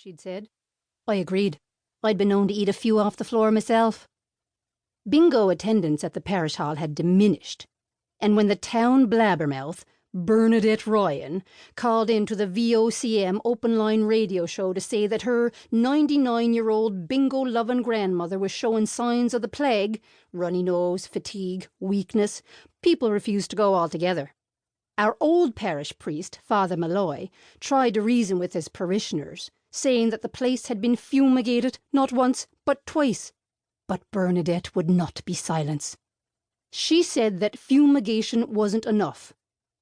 she'd said. I agreed. I'd been known to eat a few off the floor myself. Bingo attendance at the parish hall had diminished, and when the town blabbermouth, Bernadette Ryan, called into the VOCM open-line radio show to say that her 99-year-old bingo-loving grandmother was showing signs of the plague, runny nose, fatigue, weakness, people refused to go altogether. Our old parish priest, Father Malloy, tried to reason with his parishioners, saying that the place had been fumigated not once but twice. But Bernadette would not be silenced. She said that fumigation wasn't enough,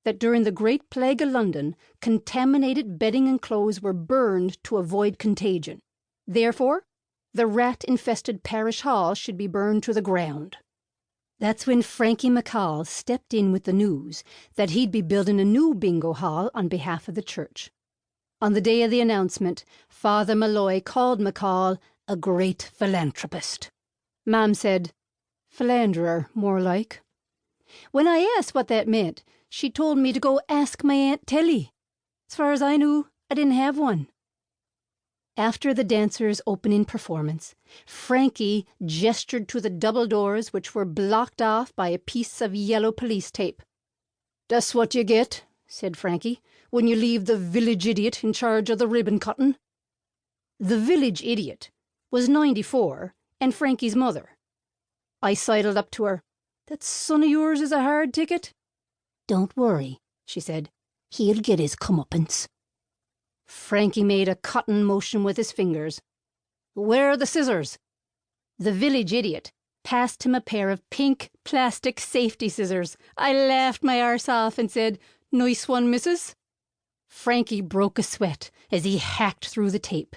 that during the Great Plague of London, contaminated bedding and clothes were burned to avoid contagion. Therefore, the rat-infested parish hall should be burned to the ground. That's when Frankie McCall stepped in with the news that he'd be building a new bingo hall on behalf of the church. On the day of the announcement, Father Malloy called McCall a great philanthropist. Mam said, philanderer, more like. When I asked what that meant, she told me to go ask my Aunt Telly. As far as I knew, I didn't have one. After the dancers' opening performance, Frankie gestured to the double doors which were blocked off by a piece of yellow police tape. "That's what you get," said Frankie, "when you leave the village idiot in charge of the ribbon cutting." The village idiot was 94 and Frankie's mother. I sidled up to her. "That son of yours is a hard ticket." "Don't worry," she said. "He'll get his comeuppance." Frankie made a cutting motion with his fingers. "Where are the scissors?" The village idiot passed him a pair of pink plastic safety scissors. I laughed my arse off and said, "Nice one, missus." Frankie broke a sweat as he hacked through the tape.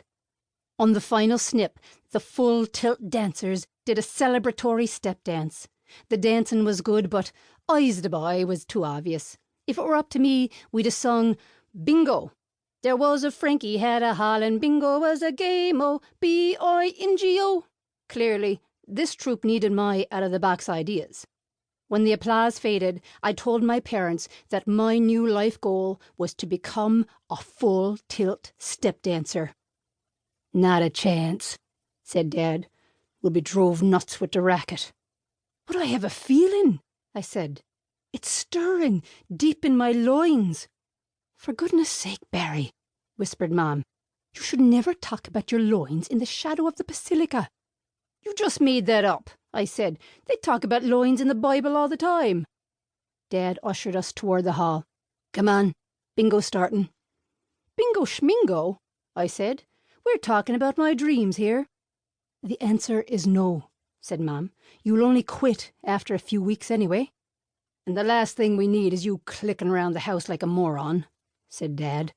On the final snip, the full tilt dancers did a celebratory step dance. The dancing was good, but Eyes the Boy was too obvious. If it were up to me, we'd have sung Bingo. There was a Frankie had a hall and bingo was a game-o, B-I-N-G-O. Clearly, this troupe needed my out-of-the-box ideas. When the applause faded, I told my parents that my new life goal was to become a full-tilt step dancer. "Not a chance," said Dad. "We'll be drove nuts with the racket." "But I have a feeling," I said. "It's stirring deep in my loins." "For goodness sake, Barry," whispered Mom, "you should never talk about your loins in the shadow of the basilica." "You just made that up," I said. "They talk about loins in the Bible all the time." Dad ushered us toward the hall. "Come on, bingo's starting." "Bingo schmingo," I said. "We're talking about my dreams here." "The answer is no," said Mom. "You'll only quit after a few weeks anyway." "And the last thing we need is you clicking around the house like a moron," said Dad.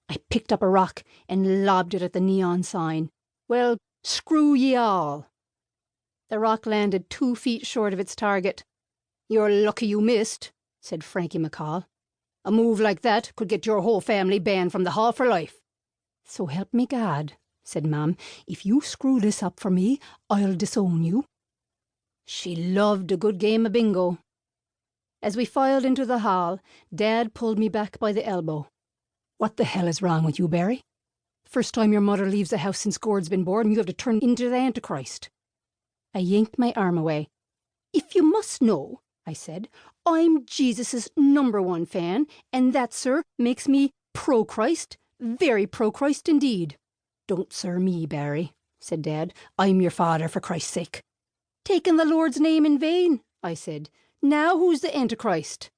I picked up a rock and lobbed it at the neon sign. "Well, screw ye all." The rock landed 2 feet short of its target. "You're lucky you missed," said Frankie McCall. "A move like that could get your whole family banned from the hall for life." "So help me God," said Mom. "If you screw this up for me, I'll disown you." She loved a good game of bingo. As we filed into the hall, Dad pulled me back by the elbow. "What the hell is wrong with you, Barry? First time your mother leaves the house since Gord's been born, and you have to turn into the Antichrist." I yanked my arm away. "If you must know," I said, "I'm Jesus's #1 fan, and that, sir, makes me pro-Christ, very pro-Christ indeed." "Don't sir me, Barry," said Dad. "I'm your father, for Christ's sake." "Taking the Lord's name in vain," I said. "Now who's the Antichrist?"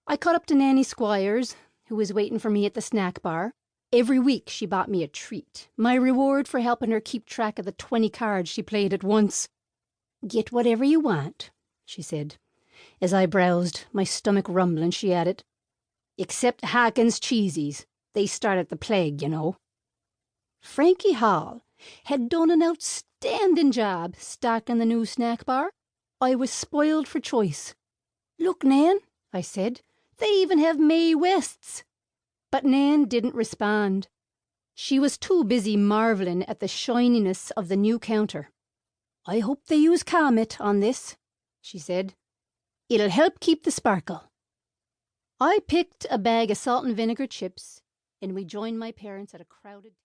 I caught up to Nanny Squires, who was waiting for me at the snack bar. Every week she bought me a treat, my reward for helping her keep track of the 20 cards she played at once. "Get whatever you want," she said. As I browsed, my stomach rumbling, she added, "Except Hawkins' cheesies. They started the plague, you know." Frankie Hall had done an outstanding job stocking the new snack bar. I was spoiled for choice. "Look, Nan," I said, "they even have Mae Wests." But Nan didn't respond. She was too busy marveling at the shininess of the new counter. "I hope they use Comet on this," she said. "It'll help keep the sparkle." I picked a bag of salt and vinegar chips, and we joined my parents at a crowded